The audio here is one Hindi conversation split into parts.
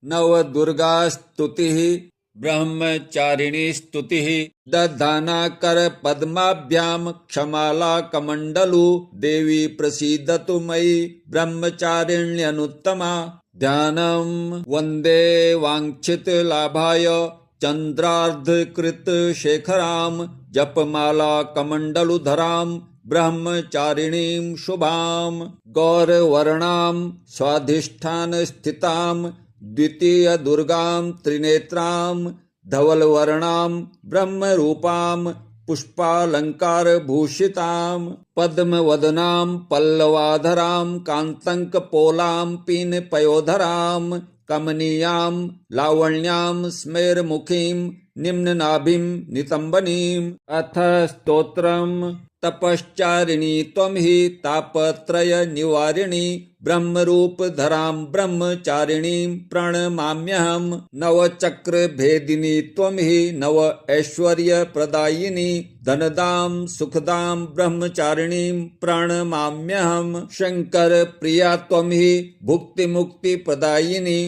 नवदुर्गा स्तुतिः ब्रह्मचारिणी स्तुतिः दधानाकर पद्माभ्यां क्षमाला कमंडलु देवी प्रसीदतु मयि ब्रह्मचारिण्यनुत्तमा ध्यानं वन्दे वाञ्छित लाभाय चंद्रार्धकृत शेखरां जपमाला कमंडलुधरां ब्रह्मचारिणीं शुभां गौरवर्णां स्वाधिष्ठान स्थितां द्वितीय दुर्गां त्रिनेत्रां धवलवर्णां ब्रह्मरूपां पुष्पालंकार भूषितां पद्मवदनां पल्लवाधरां कांतंकपोलां पीनपयोधरां कमनीयां लावण्यां स्मेरमुखीं निम्ननाभिं नितंबनीं अथ स्तोत्रम् तपश्चारिणी त्वं हि तापत्रय निवारिणी ब्रह्मरूपधरां ब्रह्मचारिणीं प्रणमाम्यहं नवचक्रभेदिनी त्वं हि नव ऐश्वर्यप्रदायिनी धनदां सुखदां ब्रह्मचारिणीं प्रणमाम्यहं शङ्करप्रिया त्वं हि भुक्तिमुक्तिप्रदायिनी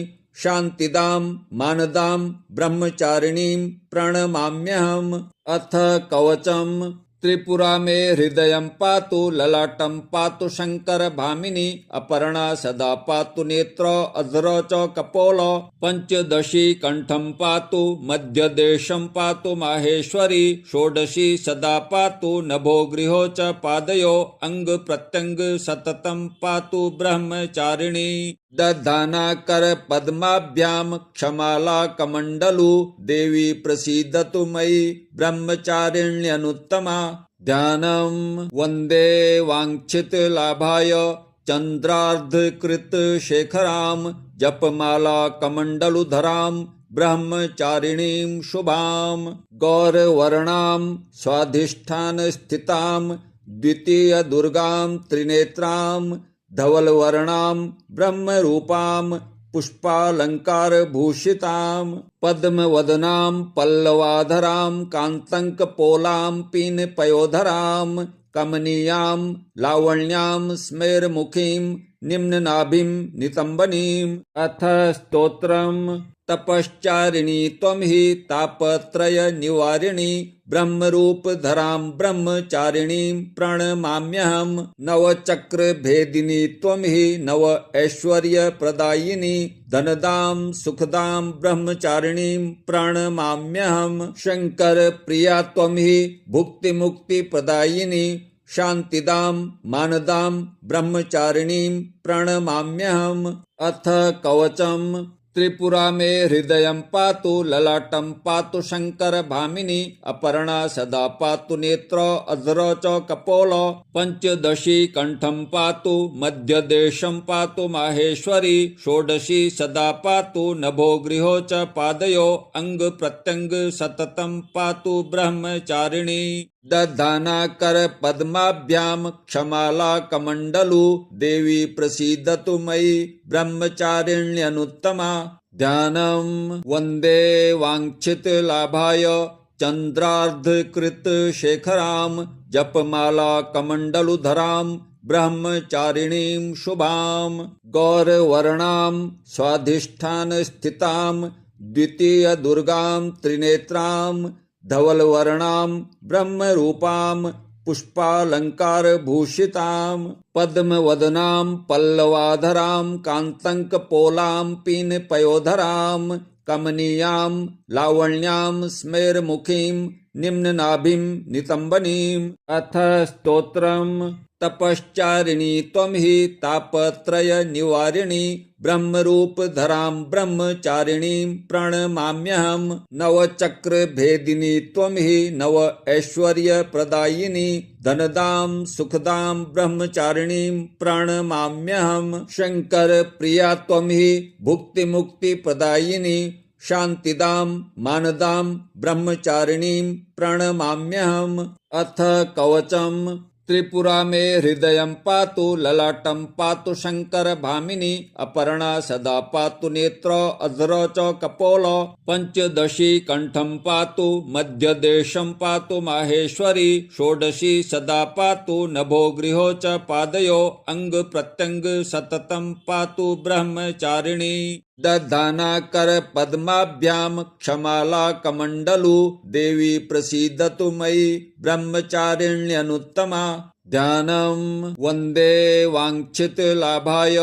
शान्तिदां मानदां ब्रह्मचारिणीं प्रणमाम्यहम् अथ कवचम् त्रिपुरा मे हृदयं पातु ललाटं पातु शंकर भामिनी अपर्णा सदा पातु नेत्र अधर च कपोल पंचदशी कंठं पातु मध्यदेशं पातु माहेश्वरी षोडशी सदा पातु नभो गृहो च पादयो अंग प्रत्यंग सततं पातु ब्रह्मचारिणी दधानाकर पद्माभ्यां क्षमाला कमंडलु देवी प्रसीदतु मयि ब्रह्मचारिण्यनुत्तमा ध्यानं वन्दे वाञ्छित लाभाय चंद्रार्धकृत शेखरां जपमाला कमंडलुधरां ब्रह्मचारिणीं शुभां गौरवर्णां स्वाधिष्ठान स्थितां द्वितीय दुर्गां त्रिनेत्रां धवलवर्णां ब्रह्मरूपां पुष्पालंकार भूषितां पद्मवदनां पल्लवाधरां कांतंकपोलां पीनपयोधरां कमनीयां लावण्यां स्मेरमुखीं निम्ननाभिं नितंबनीं अथ स्तोत्रम् तपश्चारिणी त्वं हि तापत्रय निवारिणी ब्रह्मरूपधरां ब्रह्मचारिणीं प्रणमाम्यहं नवचक्रभेदिनी त्वं हि नव ऐश्वर्यप्रदायिनी धनदां सुखदां ब्रह्मचारिणीं प्रणमाम्यहं शङ्करप्रिया त्वं हि भुक्तिमुक्तिप्रदायिनी शान्तिदां मानदां ब्रह्मचारिणीं प्रणमाम्यहम् अथ कवचम् त्रिपुरा मे हृदयं पातु ललाटं पातु शंकर भामिनी अपर्णा सदा पातु नेत्र अधर च कपोल पंचदशी कंठं पातु मध्यदेशं पातु माहेश्वरी षोडशी सदा पातु नभो गृहो च पादयो अंग प्रत्यंग सततं पातु ब्रह्मचारिणी दधानाकर पद्माभ्यां क्षमाला कमंडलु देवी प्रसीदतु मयि ब्रह्मचारिण्यनुत्तमा ध्यानं वन्दे वाञ्छित लाभाय चंद्रार्धकृत शेखरां जपमाला कमंडलुधरां ब्रह्मचारिणीं शुभां गौरवर्णां स्वाधिष्ठान स्थितां द्वितीय दुर्गां त्रिनेत्रां धवलवर्णां ब्रह्मरूपां पुष्पालंकार भूषितां पद्मवदनां पल्लवाधरां कांतंकपोलां पीनपयोधरां कमनीयां लावण्यां स्मेरमुखीं निम्ननाभिं नितंबनीं अथ स्तोत्रम् तपश्चारिणी त्वं हि तापत्रय निवारिणी ब्रह्मरूपधरां ब्रह्मचारिणीं प्रणमाम्यहं नवचक्रभेदिनी त्वं हि नव ऐश्वर्यप्रदायिनी धनदां सुखदां ब्रह्मचारिणीं प्रणमाम्यहं शङ्करप्रिया त्वं हि भुक्तिमुक्तिप्रदायिनी शान्तिदां मानदां ब्रह्मचारिणीं प्रणमाम्यहम् अथ कवचम् त्रिपुरा मे हृदयं पातु ललाटं पातु शंकर भामिनी अपर्णा सदा पातु नेत्र अधर च कपोल पंचदशी कंठं पातु मध्यदेशं पातु माहेश्वरी षोडशी सदा पातु नभो गृहो च पादयो अंग प्रत्यंग सततं पातु ब्रह्मचारिणी दधाना कर पद्माभ्याम क्षमाला कमंडलु देवी प्रसीदतु मयि ब्रह्मचारिण्यनुत्तमा ध्यानं वन्दे वाञ्छित लाभाय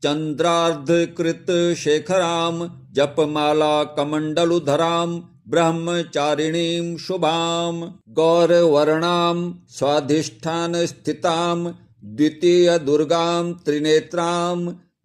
चंद्रार्धकृत शेखराम जपमाला कमंडलुधराम ब्रह्मचारिणीं शुभाम गौरवर्णां स्वाधिष्ठान स्थितां द्वितीय दुर्गां त्रिनेत्रां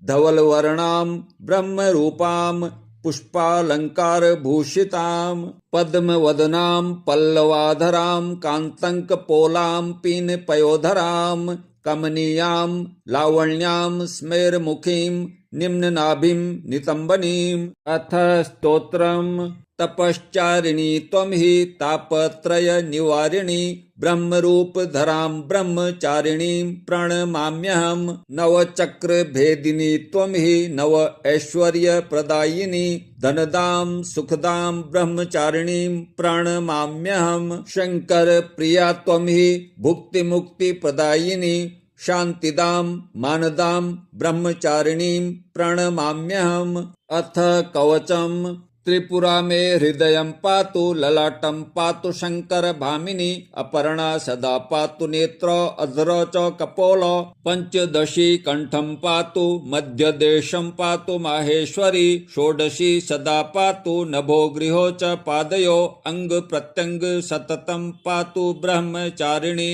धवलवर्णां ब्रह्मरूपां पुष्पालंकारभूषितां पद्मवदनां पल्लवाधरां कान्तङ्कपोलां पीनपयोधरां कमनीयां लावण्यां स्मेरमुखीं निम्ननाभिं नितम्बनीम् अथ स्तोत्रम् तपश्चारिणी त्वं हि तापत्रय निवारिणी ब्रह्मरूपधरां ब्रह्मचारिणीं प्रणमाम्यहम् नवचक्रभेदिनी त्वं हि नव ऐश्वर्यप्रदायिनी धनदां सुखदां ब्रह्मचारिणीं प्रणमाम्यहम् शंकर प्रिया त्वं हि भुक्तिमुक्तिप्रदायिनी शांतिदां मानदां ब्रह्मचारिणीं प्रणमाम्यहम् अथ कवचम् त्रिपुरा मे हृदयं पातु ललाटं पातु शंकर भामिनी अपर्णा सदा पातु नेत्र अधर च कपोल पंचदशी कंठं पातु मध्यदेशं पातु माहेश्वरी षोडशी सदा पातु नभो गृहो च पादयो अंग प्रत्यंग सततं पातु ब्रह्मचारिणी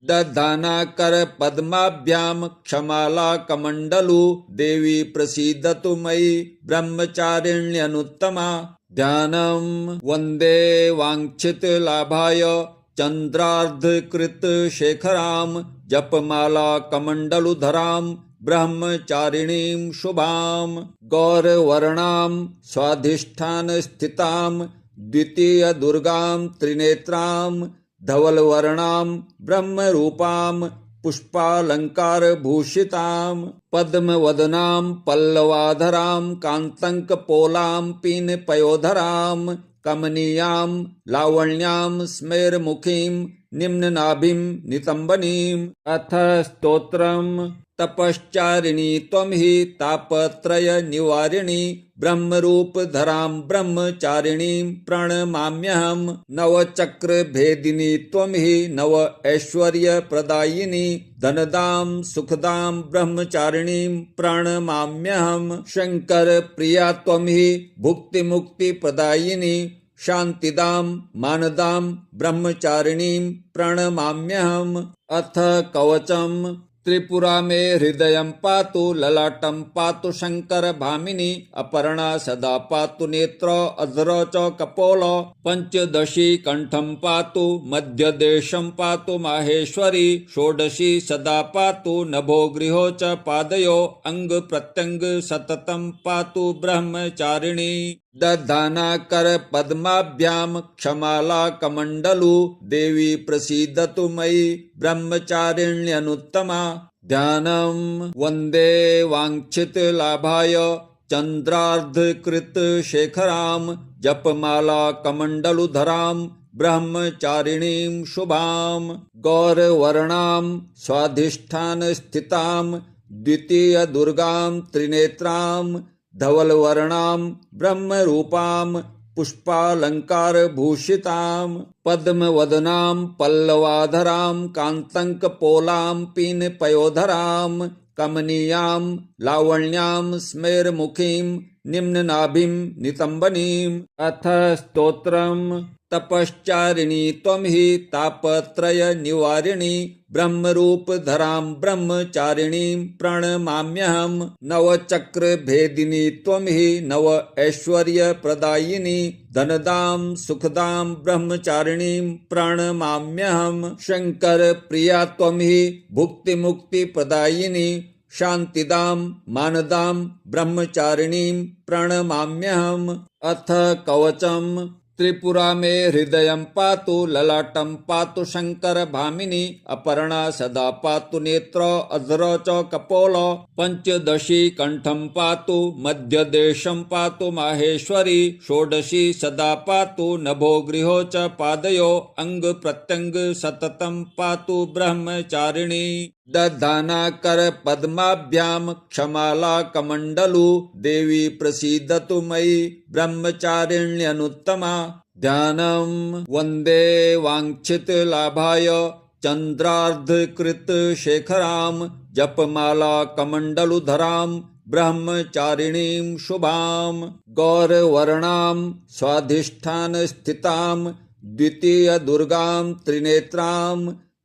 दधाना कर पद्माभ्याम क्षमाला कमंडलु देवी प्रसीदतु मयि ब्रह्मचारिण्यनुत्तमा ध्यानं वन्दे वाञ्छित लाभाय चंद्रार्धकृत शेखरां जपमाला कमंडलुधरां ब्रह्मचारिणीं शुभां गौरवर्णां स्वाधिष्ठान स्थितां द्वितीय दुर्गां त्रिनेत्रां धवलवर्णां ब्रह्मरूपां पुष्पालंकारभूषितां पद्मवदनां पल्लवाधरां कान्तङ्कपोलां पीनपयोधरां कमनीयां लावण्यां स्मेरमुखीं निम्ननाभिं नितम्बनीम् अथ स्तोत्रम् तपश्चारिणी त्वं हि तापत्रय निवारिणी ब्रह्मरूपधरां ब्रह्मचारिणीं प्रणमाम्यहम् नवचक्रभेदिनी त्वं हि नव ऐश्वर्यप्रदायिनी धनदां सुखदां ब्रह्मचारिणीं प्रणमाम्यहम् शंकर प्रिया त्वं हि भुक्तिमुक्तिप्रदायिनी शांतिदां मानदां ब्रह्मचारिणीं प्रणमाम्यहम् अथ कवचम् त्रिपुरा मे हृदयं पातु ललाटं पातु शंकर भामिनी अपर्णा सदा पातु नेत्र अधर च कपोल पंचदशी कंठं पातु मध्यदेशं पातु माहेश्वरी षोडशी सदा पातु नभो गृहो च पादयो अंग प्रत्यंग सततं पातु ब्रह्मचारिणी दधाना कर पद्माभ्याम क्षमाला कमंडलु देवी प्रसीदतु मयि ब्रह्मचारिण्यनुत्तमा ध्यानं वन्दे वाञ्छित लाभाय चंद्रार्धकृत शेखरां जपमाला कमंडलुधरां ब्रह्मचारिणीं शुभां गौरवर्णां स्वाधिष्ठान स्थितां द्वितीय दुर्गां त्रिनेत्रां धवलवर्णां ब्रह्मरूपां पुष्पालंकारभूषितां पद्मवदनां पल्लवाधरां कान्तङ्कपोलां पीनपयोधरां कमनीयां लावण्यां स्मेरमुखीं निम्ननाभिं नितम्बनीम् अथ स्तोत्रम् तपश्चारिणी त्वं हि तापत्रय निवारिणी ब्रह्मरूपधरां ब्रह्मचारिणीं प्रणमाम्यहम् नवचक्रभेदिनी त्वं हि नव ऐश्वर्यप्रदायिनी धनदां सुखदां ब्रह्मचारिणीं प्रणमाम्यहम् शंकर प्रिया त्वं हि भुक्तिमुक्तिप्रदायिनी शांतिदां मानदां ब्रह्मचारिणीं प्रणमाम्यहम् अथ कवचम् त्रिपुरा मे हृदयं पातु ललाटं पातु शंकर भामिनी अपर्णा सदा पातु नेत्र अधर च कपोल पंचदशी कंठं पातु मध्यदेशं पातु माहेश्वरी षोडशी सदा पातु नभो गृहो च पादयो अंग प्रत्यंग सततं पातु ब्रह्मचारिणी दधाना कर पद्माभ्याम क्षमाला कमंडलु देवी प्रसीदतु मयि ब्रह्मचारिण्यनुत्तमा ध्यानं वन्दे वाञ्छित लाभाय चंद्रार्धकृत शेखराम जपमाला कमंडलुधराम ब्रह्मचारिणीं शुभाम गौरवर्णां स्वाधिष्ठान स्थितां द्वितीय दुर्गां त्रिनेत्रां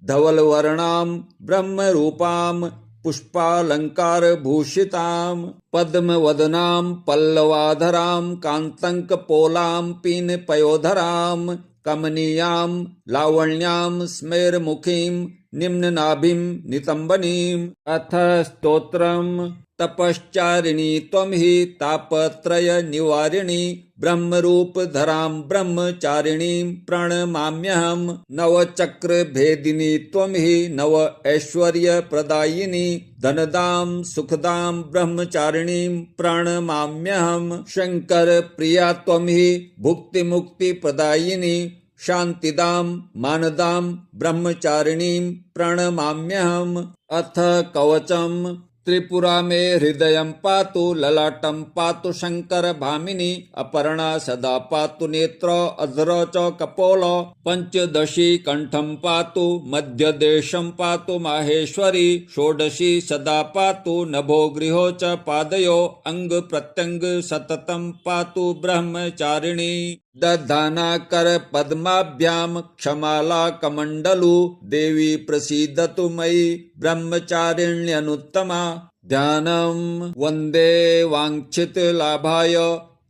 धवलवर्णां ब्रह्मरूपां पुष्पालंकारभूषितां पद्मवदनां पल्लवाधरां कान्तङ्कपोलां पीनपयोधरां कमनीयां लावण्यां स्मेरमुखीं निम्ननाभिं नितम्बनीम् अथ स्तोत्रम् तपश्चारिणी त्वं हि तापत्रय निवारिणी ब्रह्मरूपधरां ब्रह्मचारिणीं प्रणमाम्यहम् नवचक्रभेदिनी त्वं हि नव ऐश्वर्यप्रदायिनी धनदां सुखदां ब्रह्मचारिणीं प्रणमाम्यहम् शंकर प्रिया त्वं हि भुक्तिमुक्तिप्रदायिनी शान्तिदां मानदां ब्रह्मचारिणीं प्रणमाम्यहम् अथ कवचम् त्रिपुरा मे हृदयं पातु ललाटं पातु शंकर भामिनी अपर्णा सदा पातु नेत्र अधर च कपोल पंचदशी कंठं पातु मध्यदेशं पातु माहेश्वरी षोडशी सदा पातु नभो गृहो च पादयो अंग प्रत्यंग सततं पातु ब्रह्मचारिणी दधाना कर पद्माभ्याम क्षमाला कमंडलु देवी प्रसीदतु मयि ब्रह्मचारिण्यनुत्तमा ध्यानं वन्दे वाञ्छित लाभाय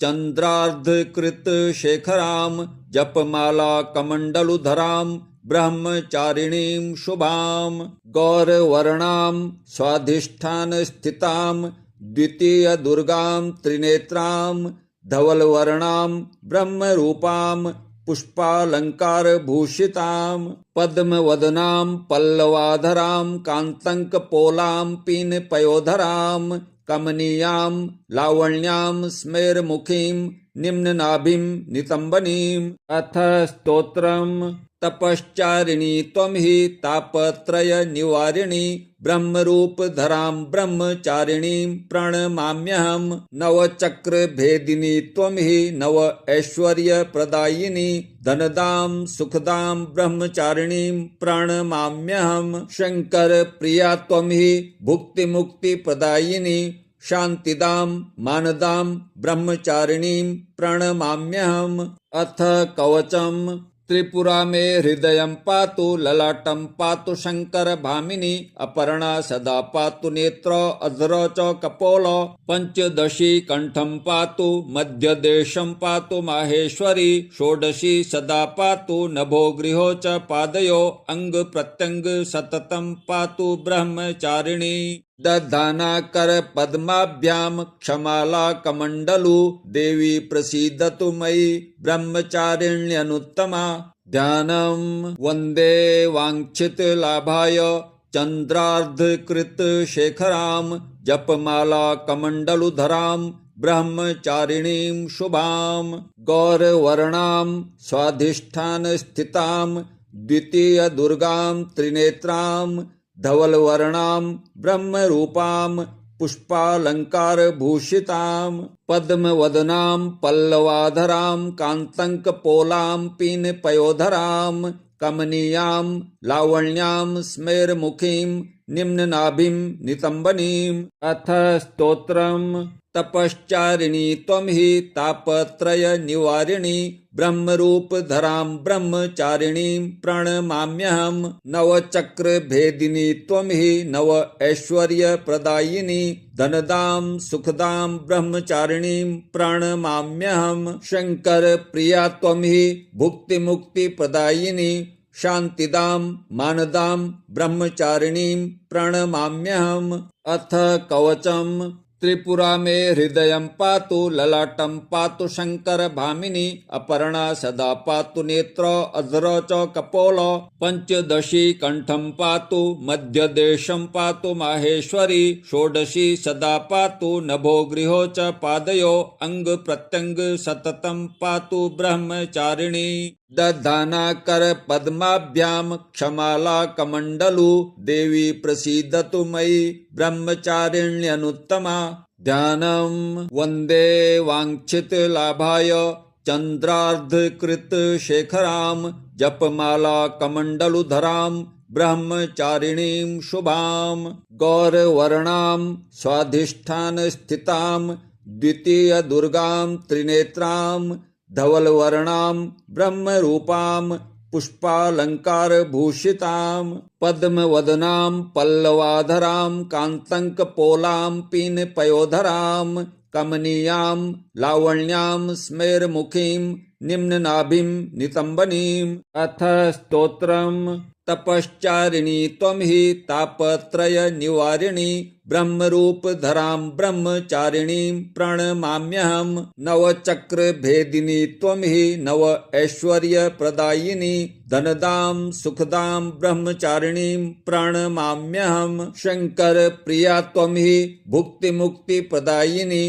चंद्रार्धकृत शेखरां जपमाला कमंडलुधरां ब्रह्मचारिणीं शुभां गौरवर्णां स्वाधिष्ठान स्थितां द्वितीय दुर्गां त्रिनेत्रां धवलवर्णां ब्रह्मरूपां पुष्पालंकारभूषितां पद्मवदनां पल्लवाधरां कान्तङ्कपोलां पीनपयोधरां कमनीयां लावण्यां स्मेरमुखीं निम्ननाभिं नितम्बनीम् अथ स्तोत्रम् तपश्चारिणी त्वं हि तापत्रय निवारिणी ब्रह्मरूपधरां ब्रह्मचारिणीं प्रणमाम्यहम् नवचक्रभेदिनी त्वं हि नव ऐश्वर्यप्रदायिनी धनदां सुखदां ब्रह्मचारिणीं प्रणमाम्यहम् शंकर प्रिया त्वं हि भुक्तिमुक्तिप्रदायिनी शान्तिदां मानदां ब्रह्मचारिणीं प्रणमाम्यहम् अथ कवचम् त्रिपुरा मे हृदयं पातु ललाटं पातु शंकर भामिनी अपर्णा सदा पातु नेत्र अधर च कपोल पंचदशी कंठं पातु मध्यदेशं पातु माहेश्वरी षोडशी सदा पातु नभो गृहो च पादयो अंग प्रत्यंग सततं पातु ब्रह्मचारिणी दधाना कर पद्माभ्याम क्षमाला कमंडलु देवी प्रसीदतु मयि ब्रह्मचारिण्यनुत्तमा ध्यानं वन्दे वाञ्छित लाभाय चंद्रार्धकृत शेखरां जपमाला कमंडलुधरां ब्रह्मचारिणीं शुभां गौरवर्णां स्वाधिष्ठान स्थितां द्वितीय दुर्गां त्रिनेत्रां धवलवर्णां ब्रह्मरूपां पुष्पालंकारभूषितां पद्मवदनां पल्लवाधरां कान्तङ्कपोलां पीनपयोधरां कमनीयां लावण्यां स्मेरमुखीं निम्ननाभिं नितम्बनीम् अथ स्तोत्रम् तपश्चारिणी त्वं हि तापत्रय निवारिणी ब्रह्मरूपधरां ब्रह्मचारिणीं प्रणमाम्यहम् नवचक्रभेदिनी त्वं हि नव ऐश्वर्यप्रदायिनी धनदां सुखदां ब्रह्मचारिणीं प्रणमाम्यहम् शंकर प्रिया त्वं हि भुक्तिमुक्तिप्रदायिनी शान्तिदां मानदां ब्रह्मचारिणीं प्रणमाम्यहम् अथ कवचम् त्रिपुरा मे हृदयं पातु ललाटं पातु शंकर भामिनी अपर्णा सदा पातु नेत्र अधर च कपोल पंचदशी कंठं पातु मध्यदेशं पातु माहेश्वरी षोडशी सदा पातु नभो गृहो च पादयो अंग प्रत्यंग सततं पातु ब्रह्मचारिणी दधाना कर पद्माभ्याम क्षमाला कमंडलु देवी प्रसीदतु मयि ब्रह्मचारिण्यनुत्तमा ध्यानं वंदे वांछित लाभाय चंद्रार्धकृत शेखराम जपमाला कमंडलुधराम ब्रह्मचारिणीं शुभाम गौरवर्णां स्वाधिष्ठान स्थितां द्वितीय दुर्गां त्रिनेत्रां धवलवर्णां ब्रह्मरूपां पुष्पालंकार भूषितां पद्मवदनां पल्लवाधरां कांतंकपोलां पीनपयोधरां कमनीयां लावण्यां स्मेरमुखीं निम्ननाभिं नितंबनीम्। अथ स्तोत्रम् तपश्चारिणी त्वं हि तापत्रय निवारिणी ब्रह्मरूपधरां ब्रह्मचारिणीं प्रणमाम्यहम्। नवचक्रभेदिनी त्वं हि नव ऐश्वर्यप्रदायिनी धनदां सुखदां ब्रह्मचारिणीं प्रणमाम्यहम्। शंकर प्रिया त्वं हि भुक्तिमुक्तिप्रदायिनी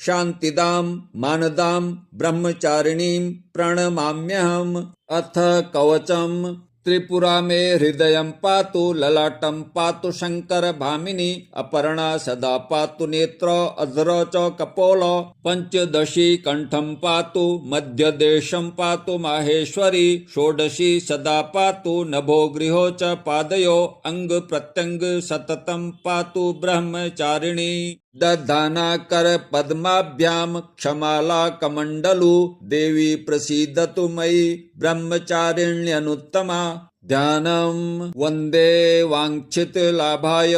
शांतिदां मानदां ब्रह्मचारिणीं प्रणमाम्यहम्। अथ कवचम् त्रिपुरा मे हृदयं पातु ललाटं पातु शंकर भामिनी अपर्णा सदा पातु नेत्र अधर च कपोल पंचदशी कंठं पातु मध्यदेशं पातु माहेश्वरी षोडशी सदा पातु नभो गृहो च पादयो अंग प्रत्यंग सततं पातु ब्रह्मचारिणी दधाना कर पद्माभ्याम क्षमाला कमंडलु देवी प्रसीदतु मयि ब्रह्मचारिण्यनुत्तमा ध्यानं वंदे वांछित लाभाय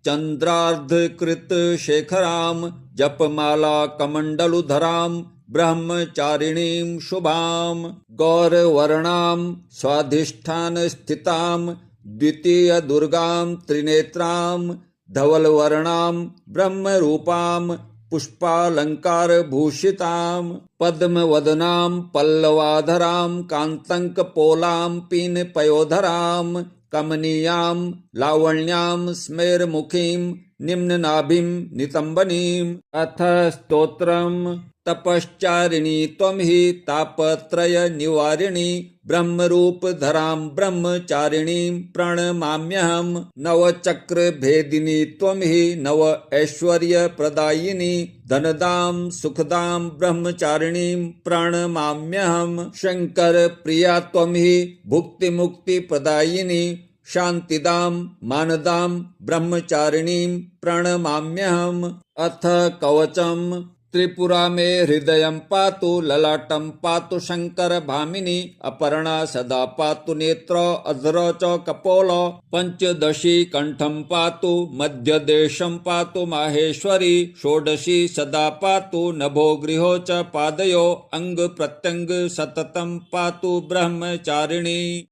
चंद्रार्धकृत शेखरां जपमाला कमंडलुधरां ब्रह्मचारिणीं शुभां गौरवर्णां स्वाधिष्ठान स्थितां द्वितीय दुर्गां त्रिनेत्रां धवलवर्णां ब्रह्मरूपां पुष्पालंकार भूषितां पद्मवदनां पल्लवाधरां कांतंकपोलां पीनपयोधरां कमनीयां लावण्यां स्मेरमुखीं निम्ननाभिं नितंबनीम्। अथ स्तोत्रम् तपश्चारिणी त्वं हि तापत्रय निवारिणी ब्रह्मरूपधरां ब्रह्मचारिणीं प्रणमाम्यहम्। नवचक्रभेदिनी त्वं हि नव ऐश्वर्यप्रदायिनी धनदां सुखदां ब्रह्मचारिणीं प्रणमाम्यहम्। शंकर प्रिया त्वं हि भुक्तिमुक्तिप्रदायिनी शांतिदां मानदां ब्रह्मचारिणीं प्रणमाम्यहम्। अथ कवचम् त्रिपुरा मे हृदयं पातु ललाटं पातु शंकर भामिनी अपर्णा सदा पातु नेत्र अधर च कपोल पंचदशी कंठं पातु मध्यदेशं पातु माहेश्वरी षोडशी सदा पातु नभो गृहो च पादयो अंग प्रत्यंग सततं पातु ब्रह्मचारिणी